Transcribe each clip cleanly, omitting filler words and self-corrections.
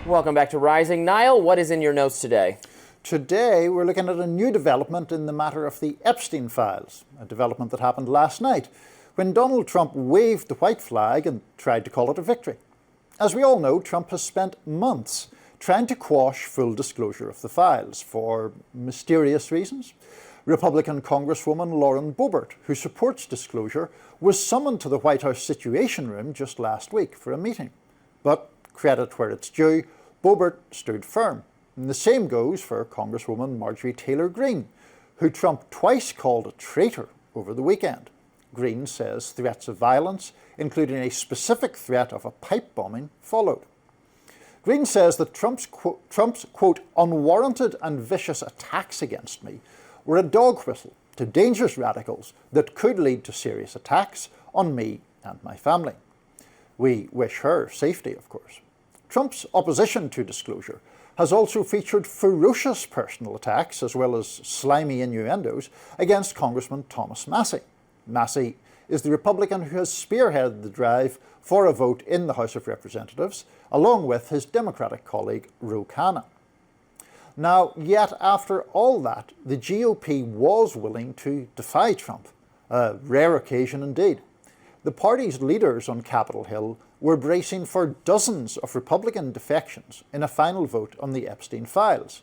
Welcome back to Rising. Niall, what is in your notes today? Today, we're looking at a new development in the matter of the Epstein files, a development that happened last night when Donald Trump waved the white flag and tried to call it a victory. As we all know, Trump has spent months trying to quash full disclosure of the files for mysterious reasons. Republican Congresswoman Lauren Boebert, who supports disclosure, was summoned to the White House Situation Room just last week for a meeting. But credit where it's due, Boebert stood firm. And the same goes for Congresswoman Marjorie Taylor Greene, who Trump twice called a traitor over the weekend. Greene says threats of violence, including a specific threat of a pipe bombing, followed. Greene says that Trump's quote, unwarranted and vicious attacks against me were a dog whistle to dangerous radicals that could lead to serious attacks on me and my family. We wish her safety, of course. Trump's opposition to disclosure has also featured ferocious personal attacks as well as slimy innuendos against Congressman Thomas Massie. Massie is the Republican who has spearheaded the drive for a vote in the House of Representatives, along with his Democratic colleague Ro Khanna. Now, yet after all that, the GOP was willing to defy Trump, a rare occasion indeed. The party's leaders on Capitol Hill were bracing for dozens of Republican defections in a final vote on the Epstein files.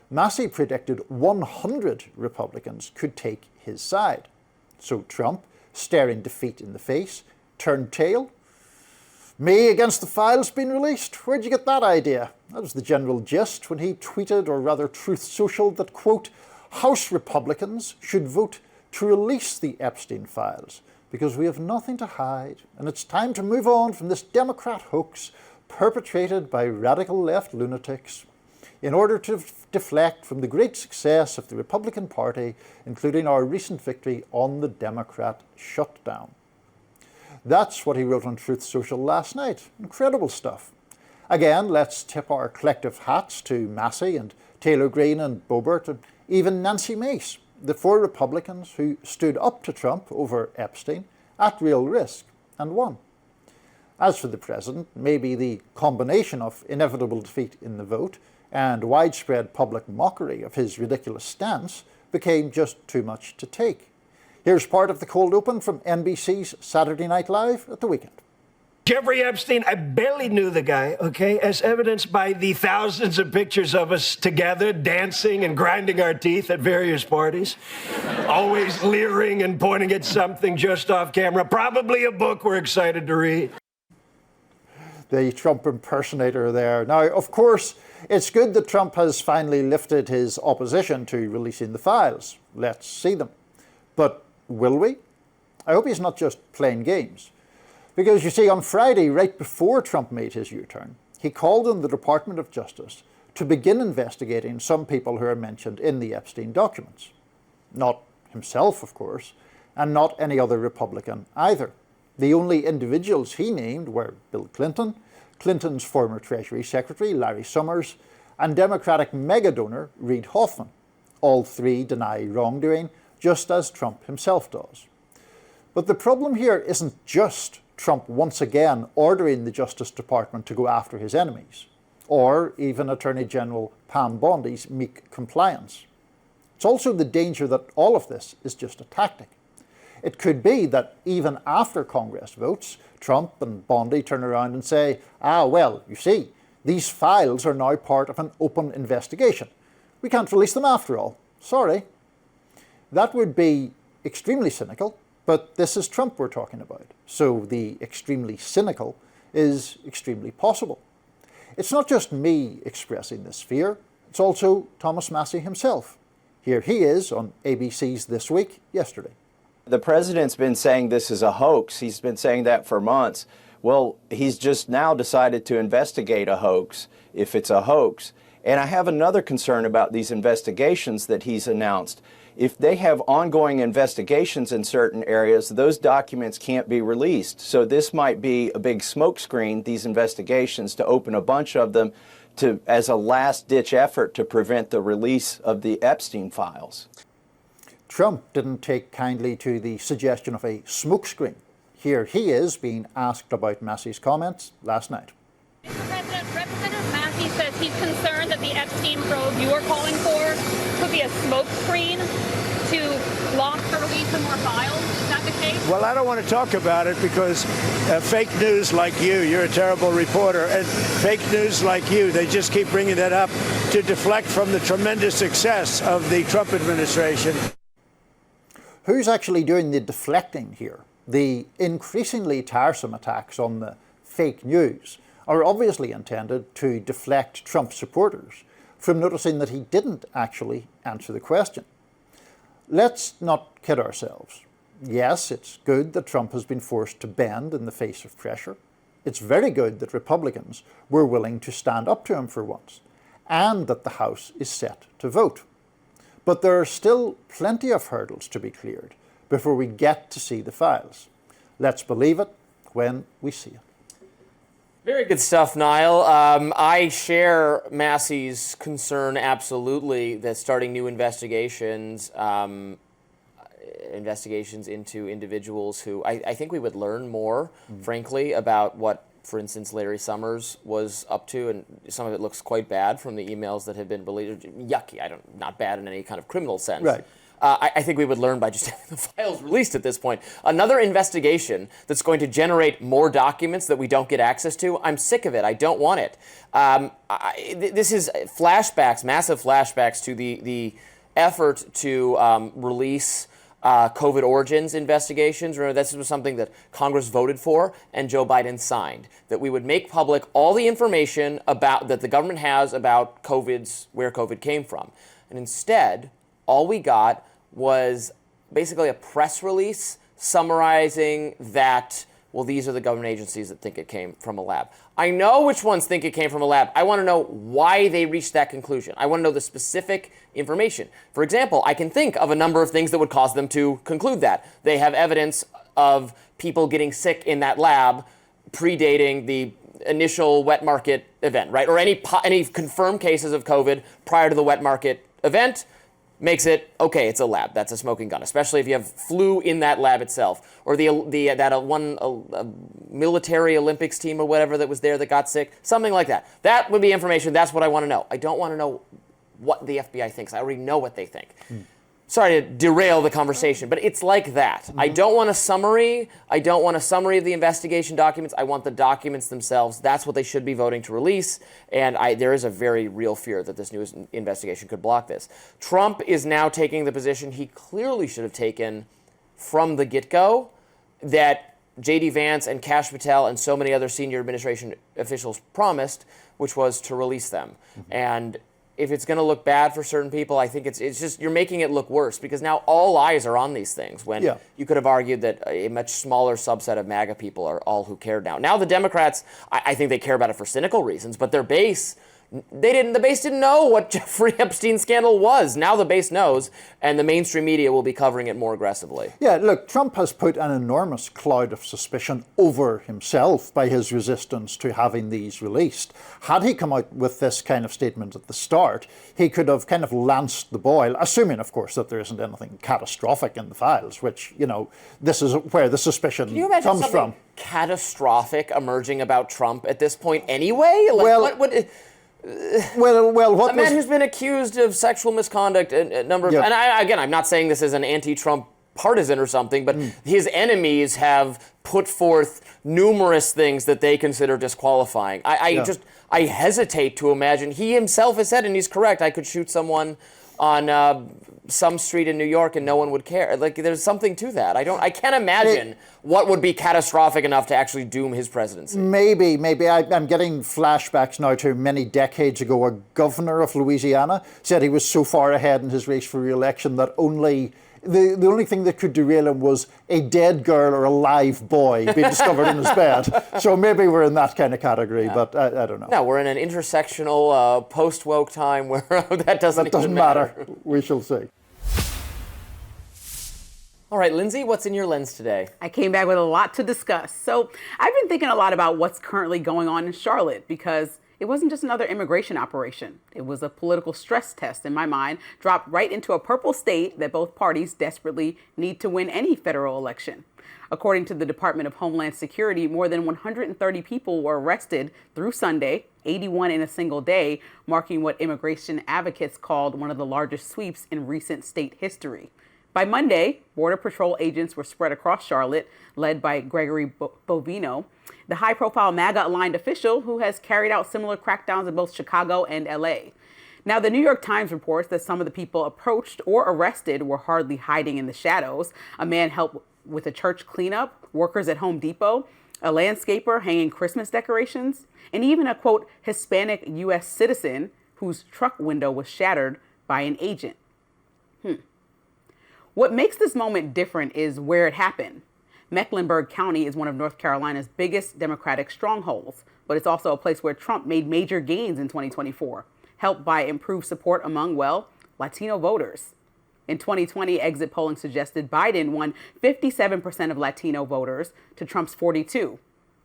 Massie predicted 100 Republicans could take his side. So Trump, staring defeat in the face, turned tail. Me against the files being released? Where'd you get that idea? That was the general gist when he tweeted, or rather Truth Social, that, quote, House Republicans should vote to release the Epstein files because we have nothing to hide and it's time to move on from this Democrat hoax perpetrated by radical left lunatics in order to deflect from the great success of the Republican Party, including our recent victory on the Democrat shutdown. That's what he wrote on Truth Social last night. Incredible stuff. Again, let's tip our collective hats to Massie and Taylor Greene and Boebert and even Nancy Mace, the four Republicans who stood up to Trump over Epstein at real risk and won. As for the president, maybe the combination of inevitable defeat in the vote and widespread public mockery of his ridiculous stance became just too much to take. Here's part of the cold open from NBC's Saturday Night Live at the weekend. Jeffrey Epstein, I barely knew the guy, okay, as evidenced by the thousands of pictures of us together dancing and grinding our teeth at various parties, always leering and pointing at something just off camera, probably a book we're excited to read. The Trump impersonator there. Now, of course, it's good that Trump has finally lifted his opposition to releasing the files. Let's see them. But will we? I hope he's not just playing games. Because you see, on Friday, right before Trump made his U-turn, he called on the Department of Justice to begin investigating some people who are mentioned in the Epstein documents. Not himself, of course, and not any other Republican either. The only individuals he named were Bill Clinton, Clinton's former Treasury Secretary, Larry Summers, and Democratic mega-donor Reid Hoffman. All three deny wrongdoing, just as Trump himself does. But the problem here isn't just Trump once again ordering the Justice Department to go after his enemies, or even Attorney General Pam Bondi's meek compliance. It's also the danger that all of this is just a tactic. It could be that even after Congress votes, Trump and Bondi turn around and say, well, you see, these files are now part of an open investigation. We can't release them after all. Sorry. That would be extremely cynical, but this is Trump we're talking about. So the extremely cynical is extremely possible. It's not just me expressing this fear, it's also Thomas Massie himself. Here he is on ABC's This Week yesterday. The president's been saying this is a hoax. He's been saying that for months. Well, he's just now decided to investigate a hoax, if it's a hoax. And I have another concern about these investigations that he's announced. If they have ongoing investigations in certain areas, those documents can't be released. So this might be a big smokescreen, these investigations, to open a bunch of them as a last-ditch effort to prevent the release of the Epstein files. Trump didn't take kindly to the suggestion of a smokescreen. Here he is being asked about Massie's comments last night. Mr. President, Representative Massie he's concerned that the Epstein probe you are calling for could be a smokescreen to block the release of more files. Is that the case? Well, I don't want to talk about it because fake news like you're a terrible reporter, and fake news like you, they just keep bringing that up to deflect from the tremendous success of the Trump administration. Who's actually doing the deflecting here? The increasingly tiresome attacks on the fake news are obviously intended to deflect Trump supporters from noticing that he didn't actually answer the question. Let's not kid ourselves. Yes, it's good that Trump has been forced to bend in the face of pressure. It's very good that Republicans were willing to stand up to him for once, and that the House is set to vote. But there are still plenty of hurdles to be cleared before we get to see the files. Let's believe it when we see it. Very good stuff, Niall. I share Massey's concern absolutely that starting new investigations into individuals who I think we would learn more, frankly, about what, for instance, Larry Summers was up to, and some of it looks quite bad from the emails that have been deleted. Yucky, not bad in any kind of criminal sense. Right. I think we would learn by just having the files released at this point. Another investigation that's going to generate more documents that we don't get access to, I'm sick of it. I don't want it. This is flashbacks, massive flashbacks to the effort to release COVID origins investigations. Remember, this was something that Congress voted for and Joe Biden signed, that we would make public all the information about that the government has about where COVID came from. And instead, all we got was basically a press release summarizing that, well, these are the government agencies that think it came from a lab. I know which ones think it came from a lab. I want to know why they reached that conclusion. I want to know the specific information. For example, I can think of a number of things that would cause them to conclude that. They have evidence of people getting sick in that lab predating the initial wet market event, right? Or any confirmed cases of COVID prior to the wet market event makes it, okay, it's a lab. That's a smoking gun, especially if you have flu in that lab itself. Or that military Olympics team or whatever that was there that got sick, something like that. That would be information. That's what I want to know. I don't want to know what the FBI thinks. I already know what they think. Sorry to derail the conversation, but it's like that. I don't want a summary. I don't want a summary of the investigation documents. I want the documents themselves. That's what they should be voting to release. And there is a very real fear that this new investigation could block this. Trump is now taking the position he clearly should have taken from the get-go, that J.D. Vance and Kash Patel and so many other senior administration officials promised, which was to release them. And if it's going to look bad for certain people, I think it's just you're making it look worse, because now all eyes are on these things, when you could have argued that a much smaller subset of MAGA people are all who cared now. Now the Democrats, I think they care about it for cynical reasons, but their base, the base didn't know what Jeffrey Epstein scandal was. Now the base knows, and the mainstream media will be covering it more aggressively. Yeah, look, Trump has put an enormous cloud of suspicion over himself by his resistance to having these released. Had he come out with this kind of statement at the start, he could have kind of lanced the boil, assuming, of course, that there isn't anything catastrophic in the files, which, this is where the suspicion Can you imagine comes something from. Catastrophic emerging about Trump at this point anyway? Like, what a man who's been accused of sexual misconduct a number of, and I'm not saying this is an anti-Trump partisan or something, but his enemies have put forth numerous things that they consider disqualifying. I hesitate to imagine. He himself has said, and he's correct, I could shoot someone on some street in New York and no one would care. Like, there's something to that. I can't imagine what would be catastrophic enough to actually doom his presidency. Maybe. I'm getting flashbacks now to many decades ago. A governor of Louisiana said he was so far ahead in his race for re-election that the only thing that could derail him was a dead girl or a live boy being discovered in his bed. So maybe we're in that kind of category, but I don't know. No, we're in an intersectional, post-woke time where that doesn't matter. We shall see. All right, Lindsay, what's in your lens today? I came back with a lot to discuss. So I've been thinking a lot about what's currently going on in Charlotte, because it wasn't just another immigration operation. It was a political stress test, in my mind, dropped right into a purple state that both parties desperately need to win any federal election. According to the Department of Homeland Security, more than 130 people were arrested through Sunday, 81 in a single day, marking what immigration advocates called one of the largest sweeps in recent state history. By Monday, Border Patrol agents were spread across Charlotte, led by Gregory Bovino, the high-profile MAGA-aligned official who has carried out similar crackdowns in both Chicago and L.A. Now, the New York Times reports that some of the people approached or arrested were hardly hiding in the shadows. A man helped with a church cleanup, workers at Home Depot, a landscaper hanging Christmas decorations, and even a, quote, Hispanic U.S. citizen whose truck window was shattered by an agent. What makes this moment different is where it happened. Mecklenburg County is one of North Carolina's biggest Democratic strongholds, but it's also a place where Trump made major gains in 2024, helped by improved support among, well, Latino voters. In 2020, exit polling suggested Biden won 57% of Latino voters to Trump's 42%.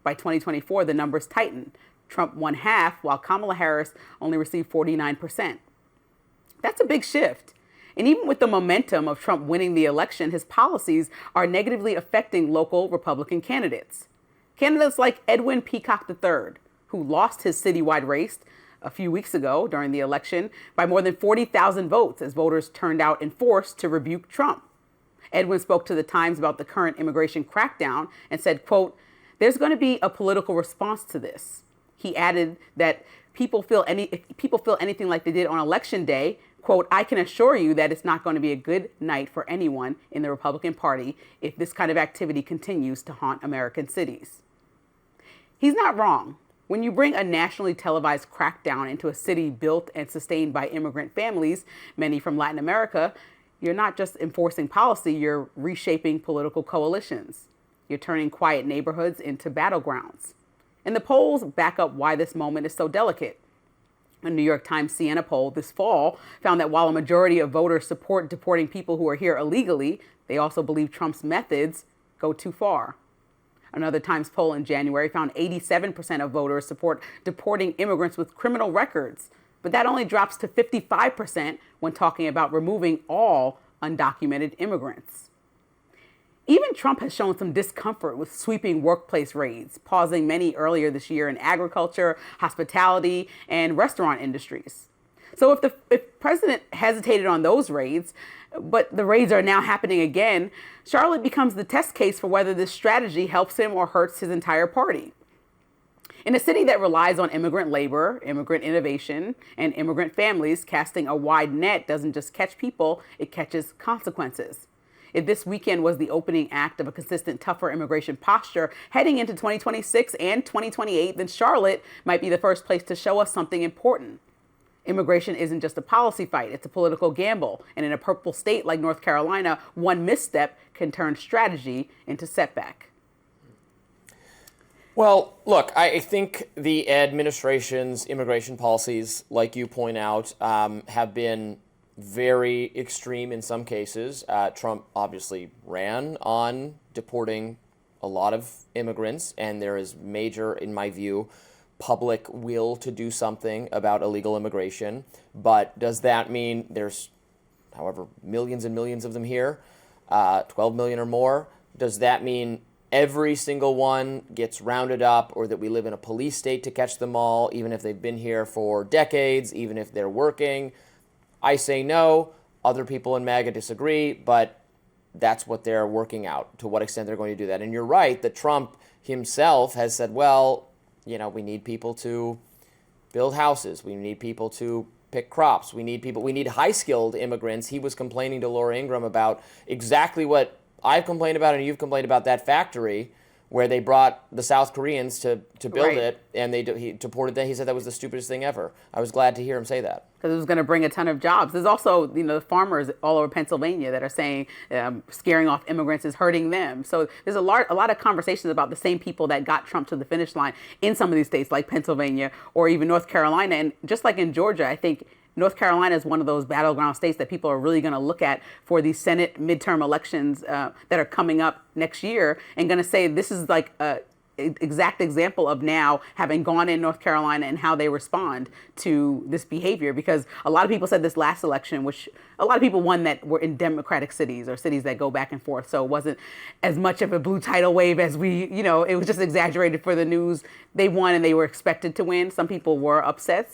By 2024, the numbers tightened. Trump won half, while Kamala Harris only received 49%. That's a big shift. And even with the momentum of Trump winning the election, his policies are negatively affecting local Republican candidates. Candidates like Edwin Peacock III, who lost his citywide race a few weeks ago during the election by more than 40,000 votes as voters turned out in force to rebuke Trump. Edwin spoke to the Times about the current immigration crackdown and said, quote, "There's going to be a political response to this." He added that if people feel anything like they did on election day, quote, "I can assure you that it's not going to be a good night for anyone in the Republican Party if this kind of activity continues to haunt American cities." He's not wrong. When you bring a nationally televised crackdown into a city built and sustained by immigrant families, many from Latin America, you're not just enforcing policy, you're reshaping political coalitions. You're turning quiet neighborhoods into battlegrounds. And the polls back up why this moment is so delicate. A New York Times Siena poll this fall found that while a majority of voters support deporting people who are here illegally, they also believe Trump's methods go too far. Another Times poll in January found 87% of voters support deporting immigrants with criminal records, but that only drops to 55% when talking about removing all undocumented immigrants. Even Trump has shown some discomfort with sweeping workplace raids, pausing many earlier this year in agriculture, hospitality, and restaurant industries. So if the president hesitated on those raids, but the raids are now happening again, Charlotte becomes the test case for whether this strategy helps him or hurts his entire party. In a city that relies on immigrant labor, immigrant innovation, and immigrant families, casting a wide net doesn't just catch people, it catches consequences. If this weekend was the opening act of a consistent, tougher immigration posture heading into 2026 and 2028, then Charlotte might be the first place to show us something important. Immigration isn't just a policy fight, it's a political gamble. And in a purple state like North Carolina, one misstep can turn strategy into setback. Well, look, I think the administration's immigration policies, like you point out, have been very extreme in some cases. Trump obviously ran on deporting a lot of immigrants, and there is major, in my view, public will to do something about illegal immigration. But does that mean there's, however, millions and millions of them here, 12 million or more? Does that mean every single one gets rounded up, or that we live in a police state to catch them all, even if they've been here for decades, even if they're working? I say no. Other people in MAGA disagree, but that's what they're working out, to what extent they're going to do that. And you're right that Trump himself has said, well, you know, we need people to build houses. We need people to pick crops. We need high-skilled immigrants. He was complaining to Laura Ingraham about exactly what I've complained about and you've complained about, that factory where they brought the South Koreans to build it, and he deported them. He said that was the stupidest thing ever. I was glad to hear him say that. Because it was going to bring a ton of jobs. There's also, the farmers all over Pennsylvania that are saying scaring off immigrants is hurting them. So there's a lot of conversations about the same people that got Trump to the finish line in some of these states like Pennsylvania or even North Carolina. And just like in Georgia, I think North Carolina is one of those battleground states that people are really going to look at for these Senate midterm elections that are coming up next year, and going to say this is like exact example of now having gone in North Carolina and how they respond to this behavior. Because a lot of people said this last election, which a lot of people won that were in Democratic cities or cities that go back and forth. So it wasn't as much of a blue tidal wave as it was just exaggerated for the news. They won and they were expected to win. Some people were upset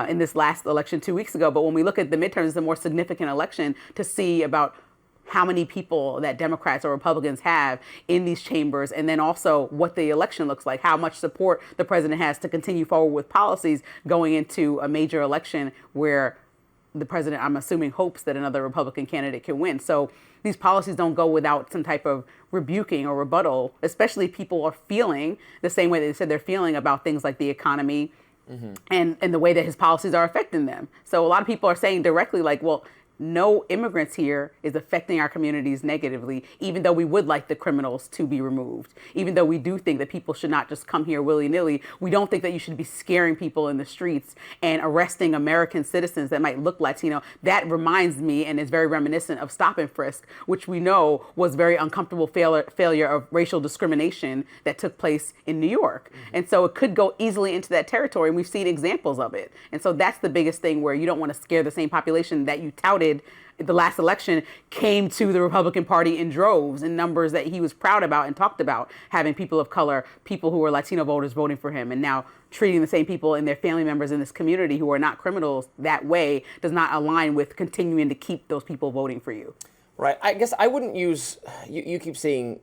in this last election 2 weeks ago. But when we look at the midterms, it's a more significant election to see about how many people that Democrats or Republicans have in these chambers, and then also what the election looks like, how much support the president has to continue forward with policies going into a major election where the president, I'm assuming, hopes that another Republican candidate can win. So these policies don't go without some type of rebuking or rebuttal, especially if people are feeling the same way they said they're feeling about things like the economy and the way that his policies are affecting them. So a lot of people are saying directly, like, well, no immigrants here is affecting our communities negatively, even though we would like the criminals to be removed. Even though we do think that people should not just come here willy-nilly, we don't think that you should be scaring people in the streets and arresting American citizens that might look Latino. That reminds me and is very reminiscent of stop and frisk, which we know was very uncomfortable failure of racial discrimination that took place in New York. And so it could go easily into that territory, and we've seen examples of it. And so that's the biggest thing, where you don't want to scare the same population that you touted the last election came to the Republican Party in droves, in numbers that he was proud about and talked about, having people of color, people who were Latino voters voting for him. And now treating the same people and their family members in this community who are not criminals that way does not align with continuing to keep those people voting for you. Right. I guess I wouldn't use, you keep saying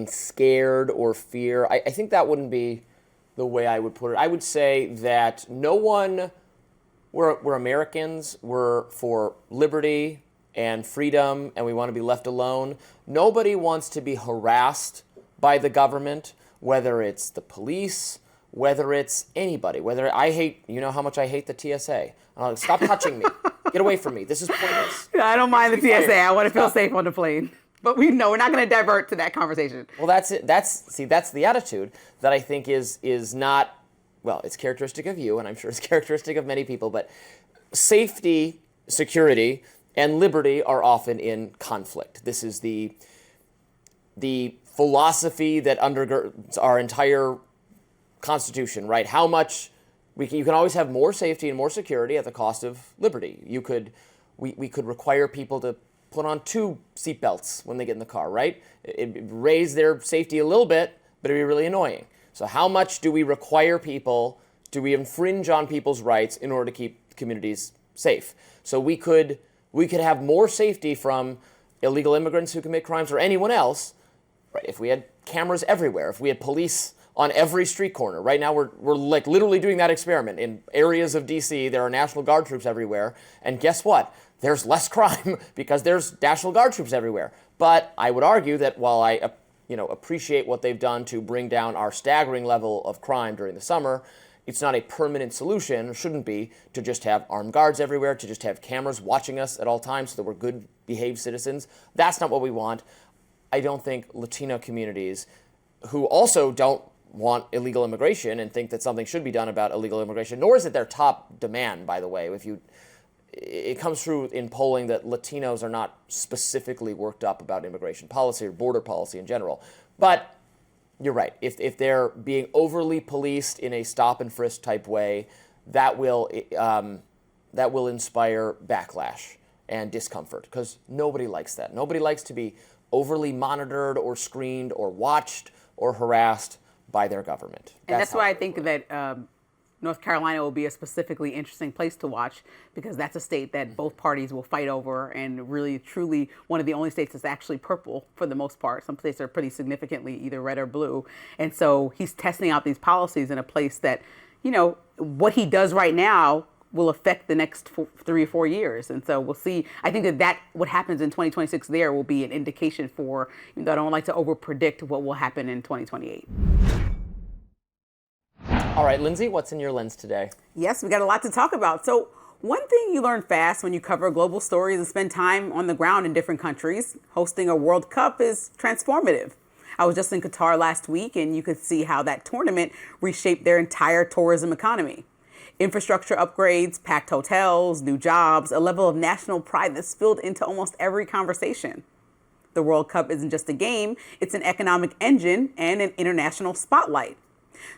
scared or fear. I think that wouldn't be the way I would put it. I would say that no one, we're Americans, we're for liberty and freedom, and we want to be left alone. Nobody wants to be harassed by the government, whether it's the police, whether it's anybody, you know how much I hate the TSA. Stop touching me. Get away from me. This is pointless. I don't mind the TSA. I want to feel safe on the plane. But we're not going to divert to that conversation. Well, that's it. That's the attitude that I think is not, well, it's characteristic of you, and I'm sure it's characteristic of many people, but safety, security, and liberty are often in conflict. This is the philosophy that undergirds our entire Constitution, right? How much you can always have more safety and more security at the cost of liberty. We could require people to put on 2 seatbelts when they get in the car, right? It'd raise their safety a little bit, but it'd be really annoying. So how much do we require people? Do we infringe on people's rights in order to keep communities safe? So we could have more safety from illegal immigrants who commit crimes or anyone else, right? If we had cameras everywhere, if we had police on every street corner. Right now we're like literally doing that experiment. In areas of DC, there are National Guard troops everywhere. And guess what? There's less crime because there's National Guard troops everywhere. But I would argue that while I appreciate what they've done to bring down our staggering level of crime during the summer, it's not a permanent solution, or shouldn't be, to just have armed guards everywhere, to just have cameras watching us at all times so that we're good behaved citizens. That's not what we want. I don't think Latino communities, who also don't want illegal immigration and think that something should be done about illegal immigration, nor is it their top demand, by the way. It comes through in polling that Latinos are not specifically worked up about immigration policy or border policy in general. But you're right. If they're being overly policed in a stop and frisk type way, that will inspire backlash and discomfort, because nobody likes that. Nobody likes to be overly monitored or screened or watched or harassed by their government. And that's why I think that North Carolina will be a specifically interesting place to watch, because that's a state that both parties will fight over, and really, truly one of the only states that's actually purple for the most part. Some states are pretty significantly either red or blue. And so he's testing out these policies in a place that, what he does right now will affect the next 3 or 4 years. And so we'll see. I think that what happens in 2026 there will be an indication for, even though I don't like to over-predict what will happen in 2028. All right, Lindsey, what's in your lens today? Yes, we got a lot to talk about. So one thing you learn fast when you cover global stories and spend time on the ground in different countries, hosting a World Cup is transformative. I was just in Qatar last week, and you could see how that tournament reshaped their entire tourism economy. Infrastructure upgrades, packed hotels, new jobs, a level of national pride that spilled into almost every conversation. The World Cup isn't just a game, it's an economic engine and an international spotlight.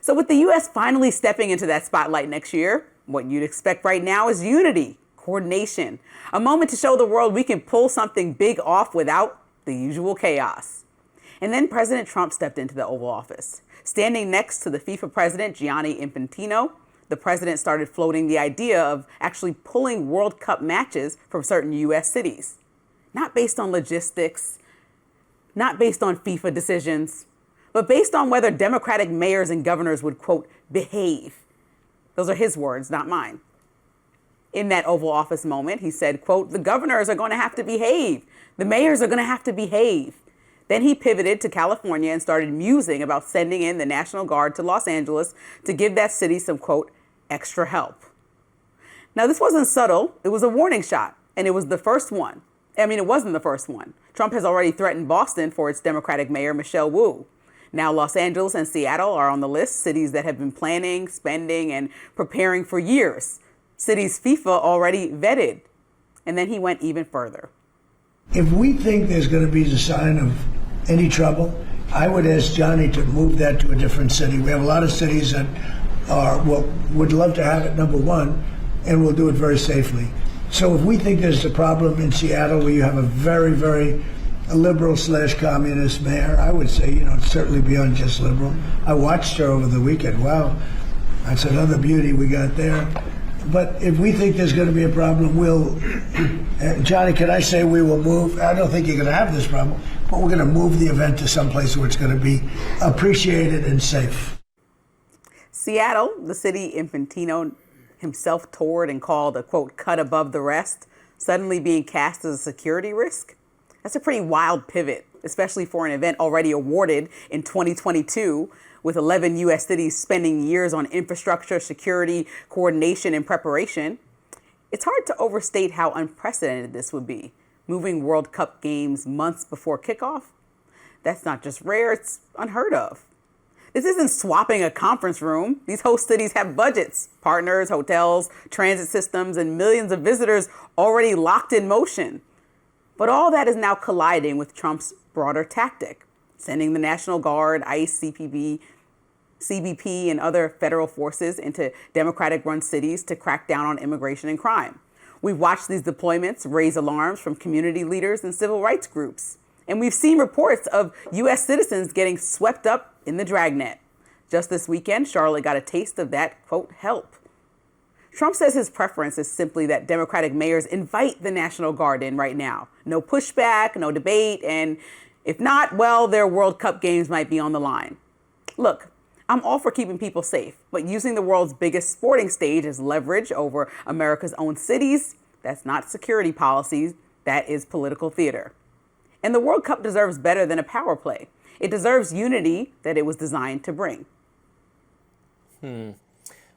So with the U.S. finally stepping into that spotlight next year, what you'd expect right now is unity, coordination, a moment to show the world we can pull something big off without the usual chaos. And then President Trump stepped into the Oval Office. Standing next to the FIFA president, Gianni Infantino, the president started floating the idea of actually pulling World Cup matches from certain U.S. cities. Not based on logistics, not based on FIFA decisions, but based on whether Democratic mayors and governors would, quote, behave. Those are his words, not mine. In that Oval Office moment, he said, quote, the governors are going to have to behave. The mayors are going to have to behave. Then he pivoted to California and started musing about sending in the National Guard to Los Angeles to give that city some, quote, extra help. Now, this wasn't subtle. It was a warning shot, and it was the first one. I mean, it wasn't the first one. Trump has already threatened Boston for its Democratic mayor, Michelle Wu. Now, Los Angeles and Seattle are on the list, cities that have been planning, spending, and preparing for years. Cities FIFA already vetted. And then he went even further. If we think there's going to be a sign of any trouble, I would ask Johnny to move that to a different city. We have a lot of cities that would love to have it, number one, and we'll do it very safely. So if we think there's a problem in Seattle where you have a very, very liberal/communist mayor, I would say, certainly beyond just liberal. I watched her over the weekend. Wow, that's another beauty we got there. But if we think there's going to be a problem, Johnny, can I say we will move? I don't think you're going to have this problem, but we're going to move the event to someplace where it's going to be appreciated and safe. Seattle, the city Infantino himself toured and called a, quote, cut above the rest, suddenly being cast as a security risk. That's a pretty wild pivot, especially for an event already awarded in 2022, with 11 U.S. cities spending years on infrastructure, security, coordination, and preparation. It's hard to overstate how unprecedented this would be, moving World Cup games months before kickoff. That's not just rare, it's unheard of. This isn't swapping a conference room. These host cities have budgets, partners, hotels, transit systems, and millions of visitors already locked in motion. But all that is now colliding with Trump's broader tactic, sending the National Guard, ICE, CBP, and other federal forces into Democratic-run cities to crack down on immigration and crime. We've watched these deployments raise alarms from community leaders and civil rights groups. And we've seen reports of U.S. citizens getting swept up in the dragnet. Just this weekend, Charlotte got a taste of that, quote, help. Trump says his preference is simply that Democratic mayors invite the National Guard in right now. No pushback, no debate, and if not, well, their World Cup games might be on the line. Look, I'm all for keeping people safe, but using the world's biggest sporting stage as leverage over America's own cities, that's not security policies, that is political theater. And the World Cup deserves better than a power play. It deserves unity that it was designed to bring.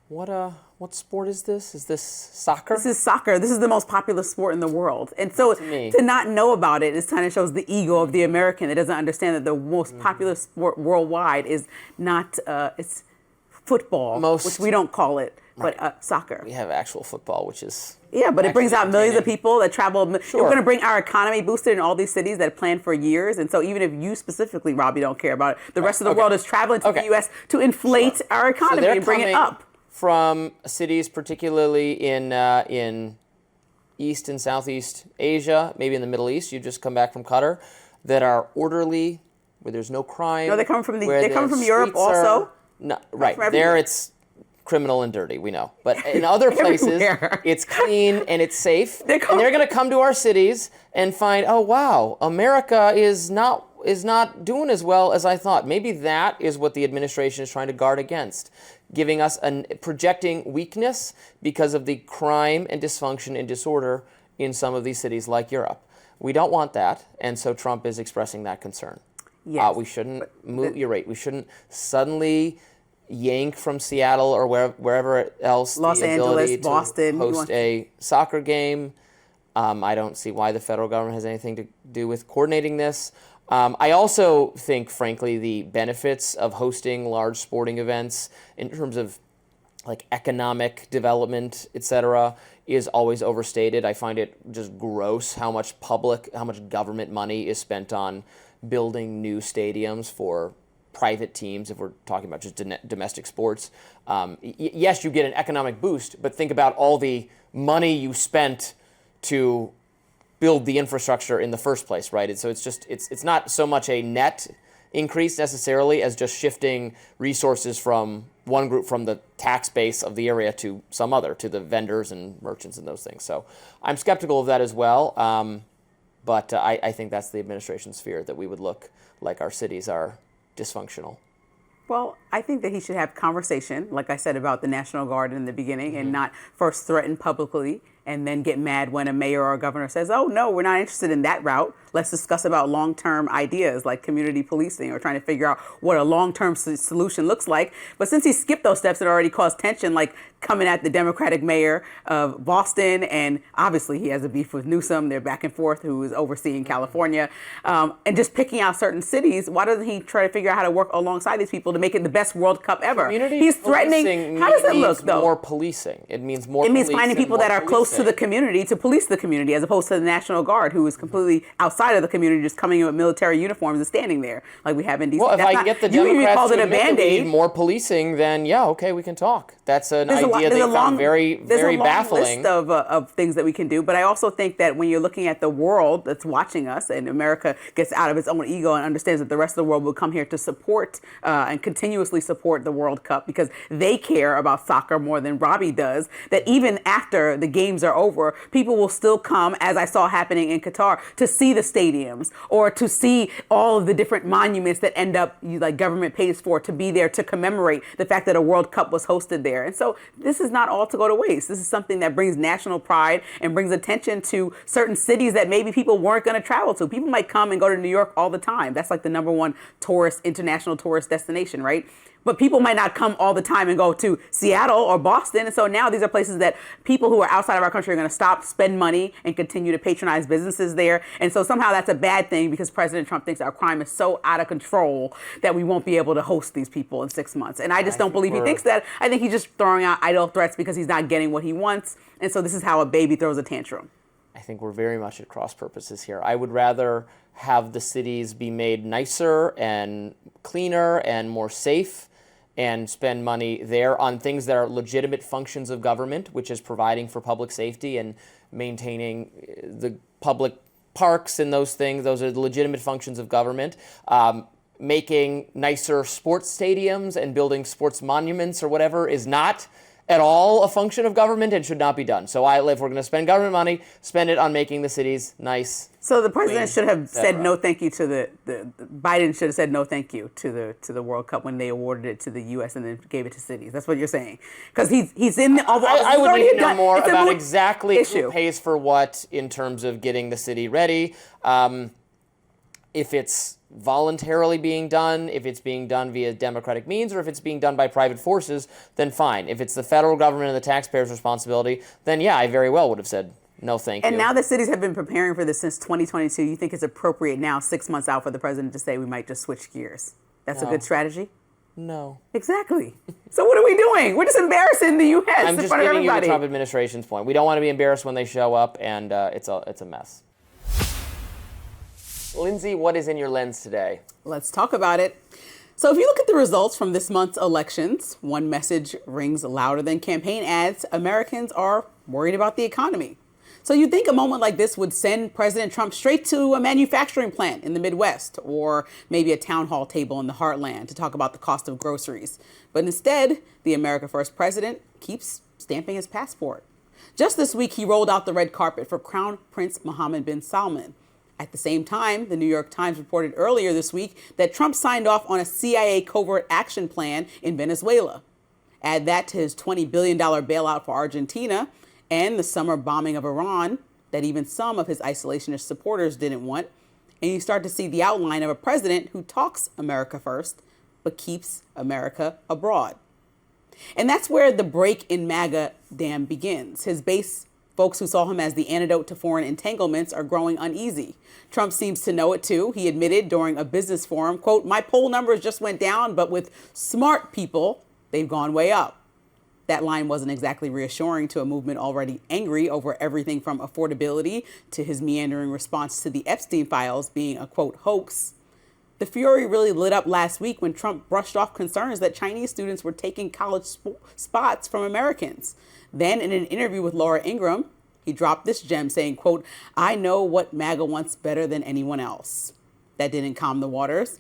What sport is this? Is this soccer? This is soccer. This is the most popular sport in the world. And so to not know about it, kind of shows the ego of the American that doesn't understand that the most popular sport worldwide is not, it's football, which we don't call it, but soccer. We have actual football, which is... Yeah, but it brings out millions of people that travel. Sure. We're going to bring our economy boosted in all these cities that planned for years. And so even if you specifically, Robbie, don't care about it, the rest of the world is traveling to the U.S. to inflate our economy and bring it up. From cities, particularly in East and Southeast Asia, maybe in the Middle East, you just come back from Qatar, that are orderly, where there's no crime. No, they come from Europe also. Right, there it's criminal and dirty, we know. But in other places, it's clean and it's safe. And they're going to come to our cities and find, oh wow, America is not doing as well as I thought. Maybe that is what the administration is trying to guard against, giving us projecting weakness because of the crime and dysfunction and disorder in some of these cities like Europe. We don't want that, and so Trump is expressing that concern. Yes. We shouldn't move. You're right. We shouldn't suddenly yank from Seattle or wherever else Los Angeles, Boston, host a soccer game. I don't see why the federal government has anything to do with coordinating this. I also think, frankly, the benefits of hosting large sporting events in terms of like economic development, et cetera, is always overstated. I find it just gross how much government money is spent on building new stadiums for private teams, if we're talking about just domestic sports. Yes, you get an economic boost, but think about all the money you spent to build the infrastructure in the first place, right? So it's not so much a net increase necessarily as just shifting resources from one group, from the tax base of the area to some other, to the vendors and merchants and those things. So I'm skeptical of that as well. But I think that's the administration's fear, that we would look like our cities are dysfunctional. Well, I think that he should have conversation, like I said about the National Guard in the beginning, and not first threaten publicly and then get mad when a mayor or a governor says, oh, no, we're not interested in that route. Let's discuss about long-term ideas like community policing, or trying to figure out what a long-term solution looks like. But since he skipped those steps, it already caused tension, like coming at the Democratic mayor of Boston. And obviously he has a beef with Newsom. They're back and forth, who is overseeing California. And just picking out certain cities, why doesn't he try to figure out how to work alongside these people to make it the best World Cup ever? Community He's threatening. How does it look, though? More policing. It means more. It means finding people that are close to the community to police the community, as opposed to the National Guard, who is completely outside of the community, just coming in with military uniforms and standing there like we have in DC. Well, if I can get the Democrats to admit that we need more policing, then yeah, okay, we can talk. That's an idea they found very, very baffling. There's a long list of things that we can do, but I also think that when you're looking at the world that's watching us, and America gets out of its own ego and understands that the rest of the world will come here to support and continuously support the World Cup because they care about soccer more than Robbie does, that even after the games are over, people will still come, as I saw happening in Qatar, to see the stadiums or to see all of the different monuments that end up, like, government pays for, to be there to commemorate the fact that a World Cup was hosted there. And so this is not all to go to waste. This is something that brings national pride and brings attention to certain cities that maybe people weren't going to travel to. People might come and go to New York all the time. That's like the #1 international tourist destination, right? But people might not come all the time and go to Seattle or Boston. And so now these are places that people who are outside of our country are going to stop, spend money, and continue to patronize businesses there. And so somehow that's a bad thing, because President Trump thinks our crime is so out of control that we won't be able to host these people in 6 months. And I just don't believe he thinks that. I think he's just throwing out idle threats because he's not getting what he wants. And so this is how a baby throws a tantrum. I think we're very much at cross purposes here. I would rather have the cities be made nicer and cleaner and more safe, and spend money there on things that are legitimate functions of government, which is providing for public safety and maintaining the public parks and those things. Those are the legitimate functions of government. Making nicer sports stadiums and building sports monuments or whatever is not at all a function of government and should not be done. So if we're going to spend government money, spend it on making the cities nice. So the president should have said no thank you to the Biden should have said no thank you to the World Cup when they awarded it to the U.S. and then gave it to cities. That's what you're saying, because he's in the. I would need to know more about exactly who pays for what in terms of getting the city ready. If it's voluntarily being done, if it's being done via democratic means, or if it's being done by private forces, then fine. If it's the federal government and the taxpayers' responsibility, then yeah, I very well would have said no thank you. And now the cities have been preparing for this since 2022. You think it's appropriate now, 6 months out, for the president to say we might just switch gears? That's a good strategy? No. Exactly. So what are we doing? We're just embarrassing the U.S. I'm in just front of giving you everybody. the Trump administration's point. We don't want to be embarrassed when they show up, and it's a mess. Lindsey, what is in your lens today? Let's talk about it. So if you look at the results from this month's elections, one message rings louder than campaign ads. Americans are worried about the economy. So you'd think a moment like this would send President Trump straight to a manufacturing plant in the Midwest, or maybe a town hall table in the heartland to talk about the cost of groceries. But instead, the America First president keeps stamping his passport. Just this week, he rolled out the red carpet for Crown Prince Mohammed bin Salman. At the same time, the New York Times reported earlier this week that Trump signed off on a CIA covert action plan in Venezuela. Add that to his $20 billion bailout for Argentina and the summer bombing of Iran that even some of his isolationist supporters didn't want, and you start to see the outline of a president who talks America first, but keeps America abroad. And that's where the break in MAGA dam begins. His base, folks who saw him as the antidote to foreign entanglements, are growing uneasy. Trump seems to know it too. He admitted during a business forum, quote, "My poll numbers just went down, but with smart people, they've gone way up." That line wasn't exactly reassuring to a movement already angry over everything from affordability to his meandering response to the Epstein files being a, quote, hoax. The fury really lit up last week when Trump brushed off concerns that Chinese students were taking college spots from Americans. Then, in an interview with Laura Ingraham, he dropped this gem saying, quote, I know what MAGA wants better than anyone else. That didn't calm the waters.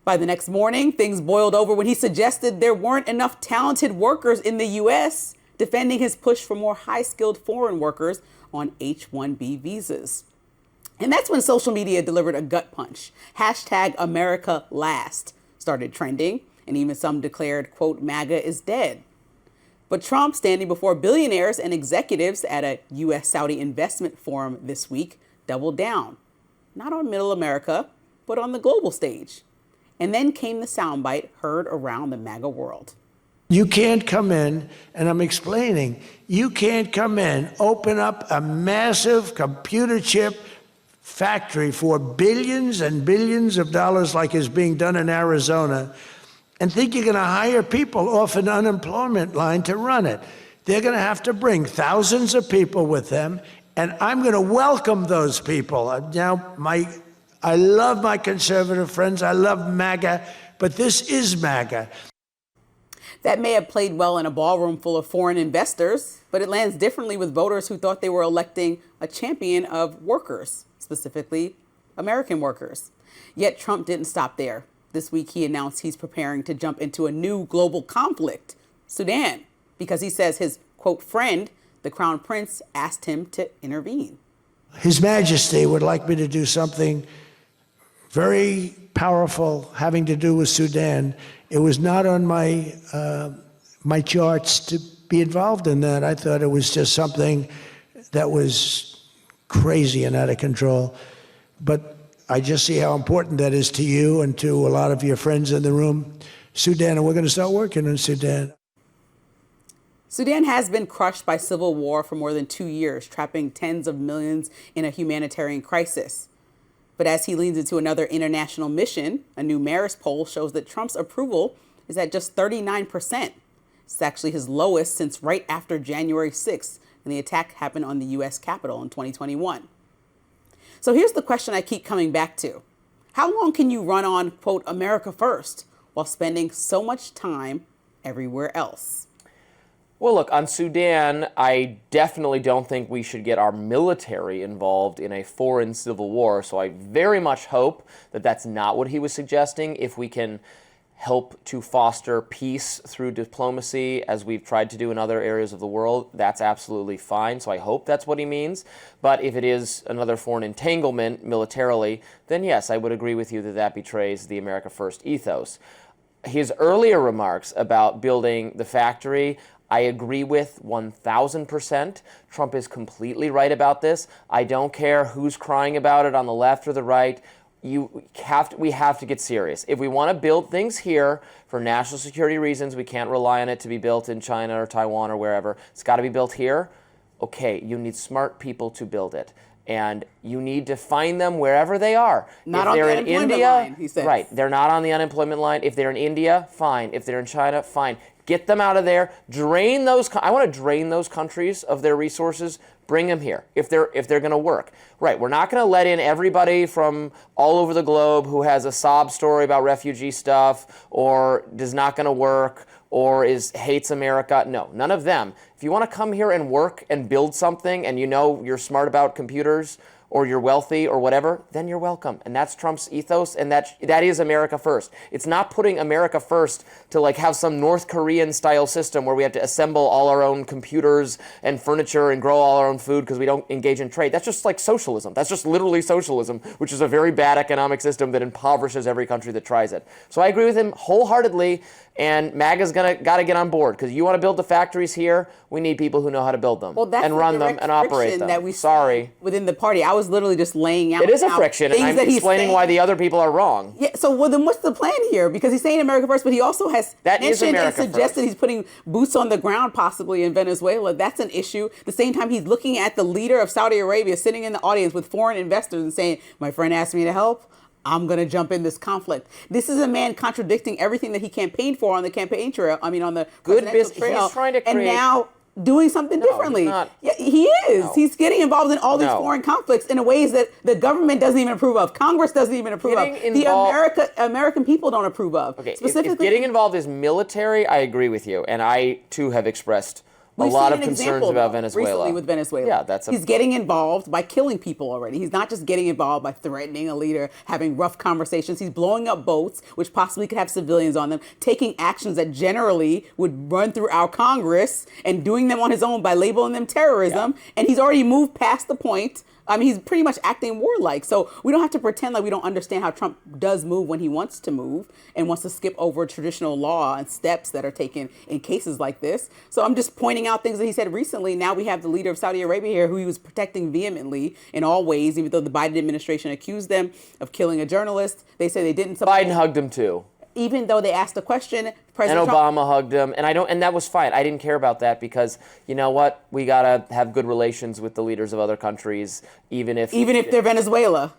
By the next morning, things boiled over when he suggested there weren't enough talented workers in the U.S., defending his push for more high-skilled foreign workers on H-1B visas. And that's when social media delivered a gut punch. Hashtag America Last started trending, and even some declared, quote, MAGA is dead. But Trump, standing before billionaires and executives at a U.S.-Saudi investment forum this week, doubled down. Not on middle America, but on the global stage. And then came the soundbite heard around the MAGA world. You can't come in, and I'm explaining, you can't come in, open up a massive computer chip factory for billions and billions of dollars like is being done in Arizona, and think you're going to hire people off an unemployment line to run it. They're going to have to bring thousands of people with them, and I'm going to welcome those people. Now, I love my conservative friends. I love MAGA, but this is MAGA. That may have played well in a ballroom full of foreign investors, but it lands differently with voters who thought they were electing a champion of workers, specifically American workers. Yet Trump didn't stop there. This week, he announced he's preparing to jump into a new global conflict, Sudan, because he says his, quote, friend, the Crown Prince, asked him to intervene. His Majesty would like me to do something very powerful having to do with Sudan. It was not on my my charts to be involved in that. I thought it was just something that was crazy and out of control. But I just see how important that is to you and to a lot of your friends in the room. Sudan, and we're going to start working on Sudan. Sudan has been crushed by civil war for more than 2 years, trapping tens of millions in a humanitarian crisis. But as he leans into another international mission, a new Marist poll shows that Trump's approval is at just 39%. It's actually his lowest since right after January 6th, when the attack happened on the U.S. Capitol in 2021. So here's the question I keep coming back to. How long can you run on, quote, America first, while spending so much time everywhere else? Well, look, on Sudan, I definitely don't think we should get our military involved in a foreign civil war. So I very much hope that that's not what he was suggesting. If we can help to foster peace through diplomacy, as we've tried to do in other areas of the world, that's absolutely fine. So I hope that's what he means. But if it is another foreign entanglement militarily, then yes, I would agree with you that that betrays the America First ethos. His earlier remarks about building the factory, I agree with 1,000%. Trump is completely right about this. I don't care who's crying about it on the left or the right. We have to get serious. If we want to build things here for national security reasons, we can't rely on it to be built in China or Taiwan or wherever. It's got to be built here. Okay, you need smart people to build it. And you need to find them wherever they are. Not on the unemployment line, he says. Right, they're not on the unemployment line. If they're in India, fine. If they're in China, fine. Get them out of there. Drain those. I want to drain those countries of their resources. Bring them here if they're going to work. Right. We're not going to let in everybody from all over the globe who has a sob story about refugee stuff or is not going to work or hates America. No, none of them. If you want to come here and work and build something and you know you're smart about computers or you're wealthy or whatever, then you're welcome. And that's Trump's ethos, and that is America first. It's not putting America first to like have some North Korean style system where we have to assemble all our own computers and furniture and grow all our own food because we don't engage in trade. That's just like socialism. That's just literally socialism, which is a very bad economic system that impoverishes every country that tries it. So I agree with him wholeheartedly, and MAGA's got to get on board because you want to build the factories here, we need people who know how to build them and run them and operate them. That we Sorry. Within the party. I was literally just laying out. It is a friction, and I'm explaining why the other people are wrong. Yeah. So then what's the plan here? Because he's saying America first, but he also has mentioned and suggested he's putting boots on the ground possibly in Venezuela. That's an issue. At the same time, he's looking at the leader of Saudi Arabia sitting in the audience with foreign investors and saying, my friend asked me to help. I'm going to jump in this conflict. This is a man contradicting everything that he campaigned for on the campaign trail. I mean, on the presidential trail. He's trying to create... And now doing something differently. He's not. Yeah, he is. No. He's getting involved in all these foreign conflicts in ways that the government doesn't even approve of. Congress doesn't even approve of. The American people don't approve of. Okay, specifically, if getting involved is military, I agree with you. And I, too, have expressed a lot of concerns about Venezuela. Recently with Venezuela. Yeah, he's getting involved by killing people already. He's not just getting involved by threatening a leader, having rough conversations. He's blowing up boats, which possibly could have civilians on them, taking actions that generally would run through our Congress and doing them on his own by labeling them terrorism. Yeah. And he's already moved past the point. I mean, he's pretty much acting warlike. So we don't have to pretend like we don't understand how Trump does move when he wants to move and wants to skip over traditional law and steps that are taken in cases like this. So I'm just pointing out things that he said recently. Now we have the leader of Saudi Arabia here who he was protecting vehemently in all ways, even though the Biden administration accused them of killing a journalist. They say they didn't. Biden hugged him too. Even though they asked the question, President Obama hugged him, and that was fine. I didn't care about that because you know what? We gotta have good relations with the leaders of other countries, even if they're Venezuela.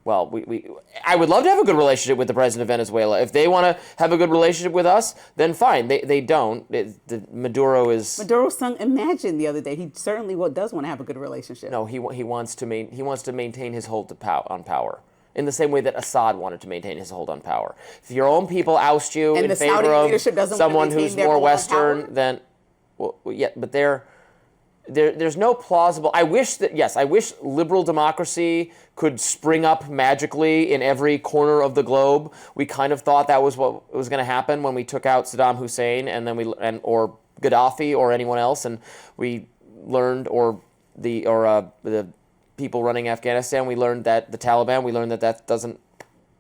Well, I would love to have a good relationship with the president of Venezuela. If they want to have a good relationship with us, then fine. They don't. Maduro sung Imagine the other day. He certainly does want to have a good relationship. No, he wants to maintain his hold on power. In the same way that Assad wanted to maintain his hold on power. If your own people oust you in favor of someone who's more Western, then, well, yeah, but there's no plausible. I wish liberal democracy could spring up magically in every corner of the globe. We kind of thought that was what was going to happen when we took out Saddam Hussein and then or Gaddafi or anyone else, and we learned the people running Afghanistan, we learned that the Taliban, we learned that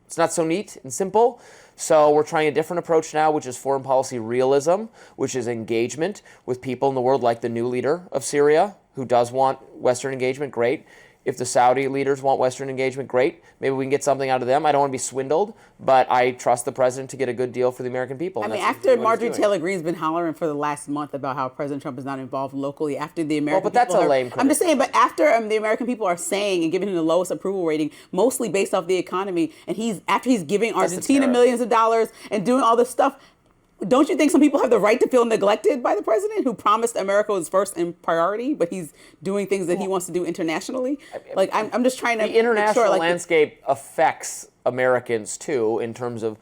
it's not so neat and simple. So we're trying a different approach now, which is foreign policy realism, which is engagement with people in the world, like the new leader of Syria, who does want Western engagement, great. If the Saudi leaders want Western engagement, great. Maybe we can get something out of them. I don't want to be swindled, but I trust the president to get a good deal for the American people. I mean, after Marjorie Taylor Greene's been hollering for the last month about how President Trump is not involved locally, after the American people... Well, but that's a lame criticism. I'm just saying, but after the American people are saying and giving him the lowest approval rating, mostly based off the economy, and after he's giving Argentina millions of dollars and doing all this stuff, don't you think some people have the right to feel neglected by the president who promised America was first in priority, but he's doing things that he wants to do internationally? Like, I'm just trying to... The international landscape affects Americans, too, in terms of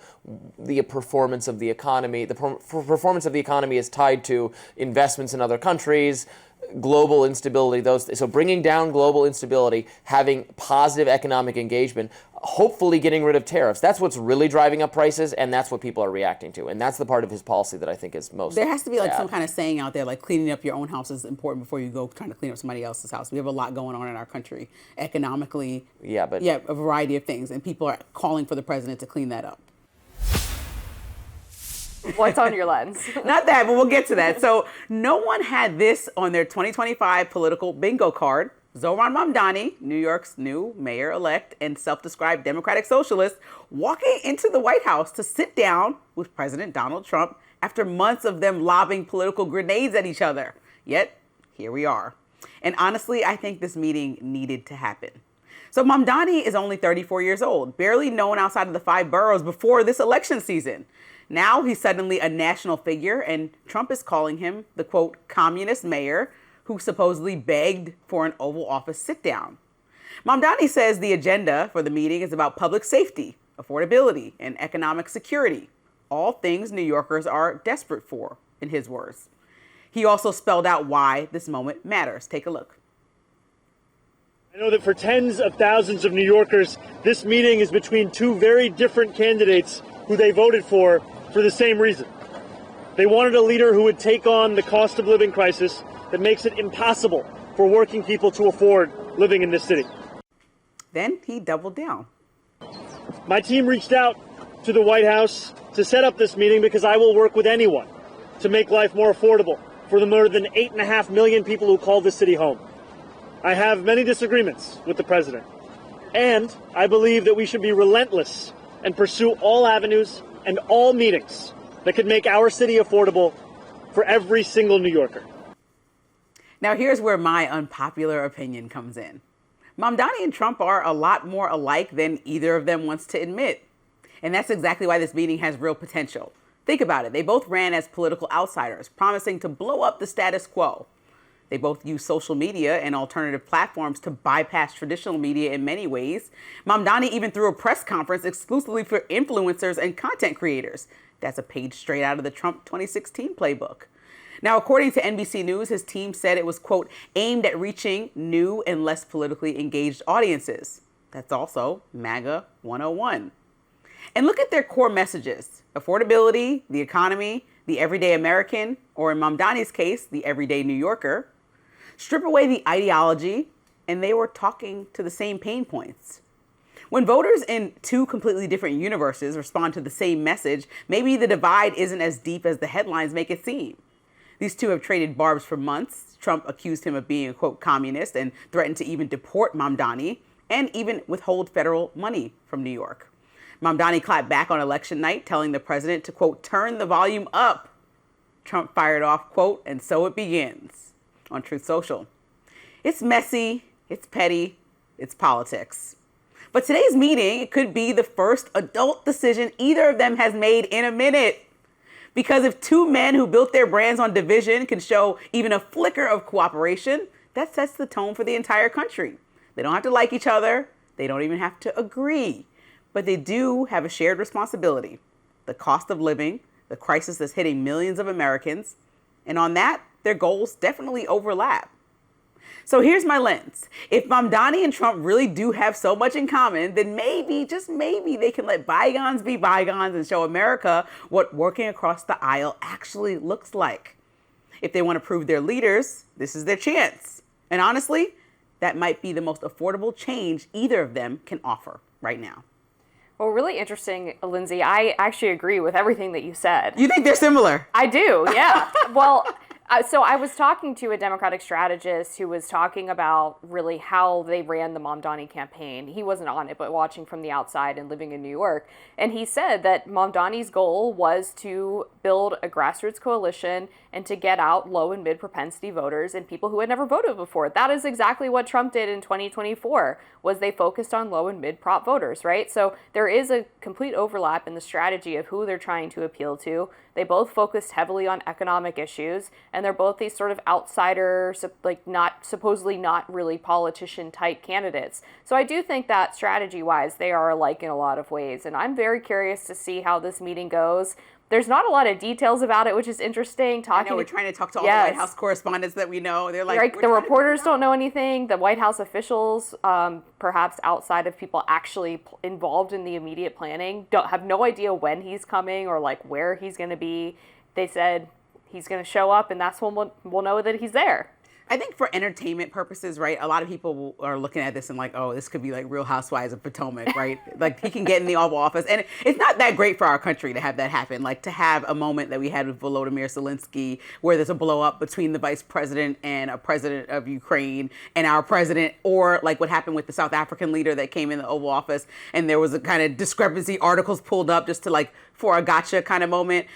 the performance of the economy. The performance of the economy is tied to investments in other countries, global instability. So bringing down global instability, having positive economic engagement, hopefully getting rid of tariffs. That's what's really driving up prices, and that's what people are reacting to. And that's the part of his policy that I think is most There has to be bad. Some kind of saying out there, like cleaning up your own house is important before you go trying to clean up somebody else's house. We have a lot going on in our country economically. A variety of things. And people are calling for the president to clean that up. What's on your lens? Not that, but we'll get to that. So no one had this on their 2025 political bingo card. Zohran Mamdani, New York's new mayor-elect and self-described democratic socialist, walking into the White House to sit down with President Donald Trump after months of them lobbing political grenades at each other. Yet, here we are. And honestly, I think this meeting needed to happen. So Mamdani is only 34 years old, barely known outside of the 5 boroughs before this election season. Now he's suddenly a national figure, and Trump is calling him the, quote, communist mayor who supposedly begged for an Oval Office sit-down. Mamdani says the agenda for the meeting is about public safety, affordability, and economic security, all things New Yorkers are desperate for, in his words. He also spelled out why this moment matters. Take a look. I know that for tens of thousands of New Yorkers, this meeting is between 2 very different candidates who they voted for the same reason. They wanted a leader who would take on the cost of living crisis that makes it impossible for working people to afford living in this city. Then he doubled down. My team reached out to the White House to set up this meeting because I will work with anyone to make life more affordable for the more than 8.5 million people who call this city home. I have many disagreements with the president, and I believe that we should be relentless and pursue all avenues and all meetings that could make our city affordable for every single New Yorker. Now, here's where my unpopular opinion comes in. Mamdani and Trump are a lot more alike than either of them wants to admit. And that's exactly why this meeting has real potential. Think about it. They both ran as political outsiders, promising to blow up the status quo. They both use social media and alternative platforms to bypass traditional media in many ways. Mamdani even threw a press conference exclusively for influencers and content creators. That's a page straight out of the Trump 2016 playbook. Now, according to NBC News, his team said it was, quote, aimed at reaching new and less politically engaged audiences. That's also MAGA 101. And look at their core messages: affordability, the economy, the everyday American, or in Mamdani's case, the everyday New Yorker. Strip away the ideology, and they were talking to the same pain points. When voters in two completely different universes respond to the same message, maybe the divide isn't as deep as the headlines make it seem. These two have traded barbs for months. Trump accused him of being a, quote, communist and threatened to even deport Mamdani and even withhold federal money from New York. Mamdani clapped back on election night, telling the president to, quote, turn the volume up. Trump fired off, quote, and so it begins, on Truth Social. It's messy, it's petty, it's politics. But today's meeting, it could be the first adult decision either of them has made in a minute. Because if two men who built their brands on division can show even a flicker of cooperation, that sets the tone for the entire country. They don't have to like each other. They don't even have to agree. But they do have a shared responsibility: the cost of living, the crisis that's hitting millions of Americans. And on that, their goals definitely overlap. So here's my lens. If Mamdani and Trump really do have so much in common, then maybe, just maybe, they can let bygones be bygones and show America what working across the aisle actually looks like. If they want to prove they're leaders, this is their chance. And honestly, that might be the most affordable change either of them can offer right now. Well, really interesting, Lindsey. I actually agree with everything that you said. You think they're similar? I do, yeah. Well, so I was talking to a Democratic strategist who was talking about really how they ran the Mamdani campaign. He wasn't on it, but watching from the outside and living in New York. And he said that Mamdani's goal was to build a grassroots coalition and to get out low and mid propensity voters and people who had never voted before. That is exactly what Trump did in 2024, was they focused on low and mid prop voters, right? So there is a complete overlap in the strategy of who they're trying to appeal to. They both focused heavily on economic issues, and they're both these sort of outsider, like supposedly not really politician type candidates. So I do think that strategy-wise, they are alike in a lot of ways, and I'm very curious to see how this meeting goes. There's not a lot of details about it, which is interesting. I know, we're trying to talk to all the White House correspondents that we know. They're like, right, the reporters don't know anything. The White House officials, perhaps outside of people actually involved in the immediate planning, don't have no idea when he's coming or like where he's going to be. They said he's going to show up, and that's when we'll know that he's there. I think for entertainment purposes, right, a lot of people are looking at this and like, oh, this could be like Real Housewives of Potomac, right? Like he can get in the Oval Office. And it's not that great for our country to have that happen. Like to have a moment that we had with Volodymyr Zelensky where there's a blow up between the vice president and a president of Ukraine and our president, or like what happened with the South African leader that came in the Oval Office and there was a kind of discrepancy, articles pulled up just to like for a gotcha kind of moment.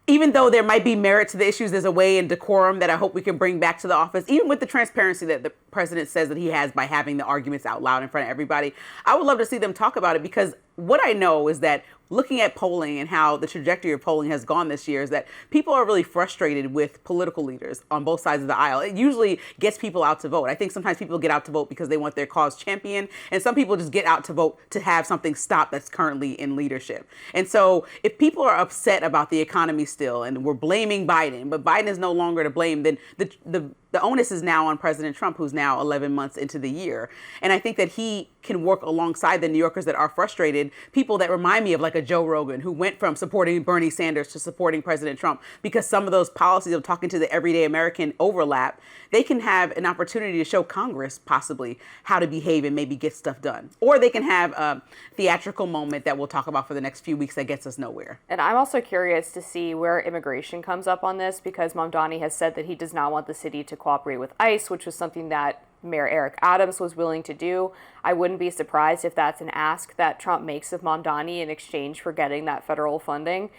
Even though there might be merit to the issues, there's a way and decorum that I hope we can bring back to the office, even with the transparency that the president says that he has by having the arguments out loud in front of everybody. I would love to see them talk about it, because what I know is that looking at polling and how the trajectory of polling has gone this year is that people are really frustrated with political leaders on both sides of the aisle. It usually gets people out to vote. I think sometimes people get out to vote because they want their cause championed, and some people just get out to vote to have something stop that's currently in leadership. And so if people are upset about the economy still and we're blaming Biden, but Biden is no longer to blame, then the onus is now on President Trump, who's now 11 months into the year. And I think that he can work alongside the New Yorkers that are frustrated, people that remind me of like a Joe Rogan, who went from supporting Bernie Sanders to supporting President Trump, because some of those policies of talking to the everyday American overlap. They can have an opportunity to show Congress possibly how to behave and maybe get stuff done. Or they can have a theatrical moment that we'll talk about for the next few weeks that gets us nowhere. And I'm also curious to see where immigration comes up on this, because Mamdani has said that he does not want the city to cooperate with ICE, which was something that Mayor Eric Adams was willing to do. I wouldn't be surprised if that's an ask that Trump makes of Mamdani in exchange for getting that federal funding.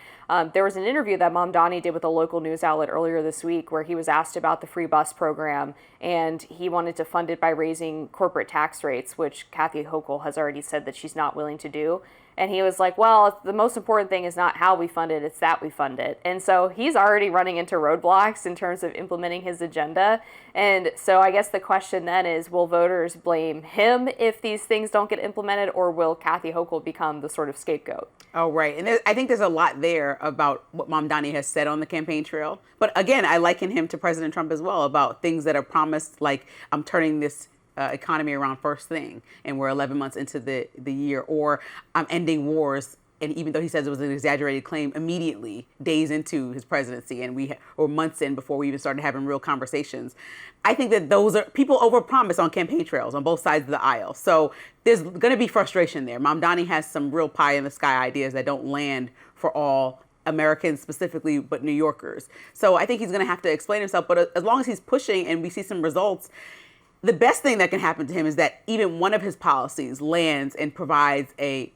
There was an interview that Mamdani did with a local news outlet earlier this week where he was asked about the free bus program, and he wanted to fund it by raising corporate tax rates, which Kathy Hochul has already said that she's not willing to do. And he was like, well, the most important thing is not how we fund it, it's that we fund it. And so he's already running into roadblocks in terms of implementing his agenda. And so I guess the question then is, will voters blame him if these things don't get implemented, or will Kathy Hochul become the sort of scapegoat? Oh, right. And I think there's a lot there about what Mamdani has said on the campaign trail. But again, I liken him to President Trump as well about things that are promised, like I'm turning this economy around first thing, and we're 11 months into the year, or I'm ending wars. And even though he says it was an exaggerated claim, immediately, days into his presidency, and or months in before we even started having real conversations. I think that those are, people overpromise on campaign trails on both sides of the aisle. So there's going to be frustration there. Mamdani has some real pie in the sky ideas that don't land for all Americans specifically, but New Yorkers. So I think he's going to have to explain himself. But as long as he's pushing and we see some results, the best thing that can happen to him is that even one of his policies lands and provides a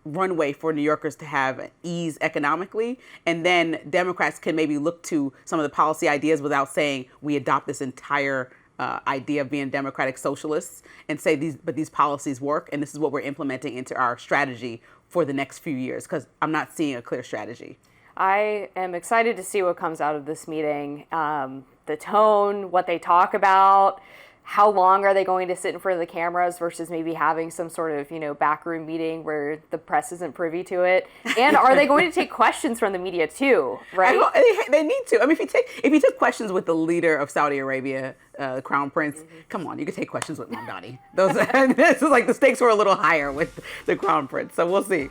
runway for New Yorkers to have ease economically. And then Democrats can maybe look to some of the policy ideas without saying we adopt this entire idea of being democratic socialists, and say these policies work, and this is what we're implementing into our strategy for the next few years, because I'm not seeing a clear strategy. I am excited to see what comes out of this meeting. The tone, what they talk about, how long are they going to sit in front of the cameras versus maybe having some sort of, backroom meeting where the press isn't privy to it? And are they going to take questions from the media too, right? They need to. I mean, if you took questions with the leader of Saudi Arabia, the Crown Prince, come on, you could take questions with Mamdani. This is like the stakes were a little higher with the Crown Prince, so we'll see.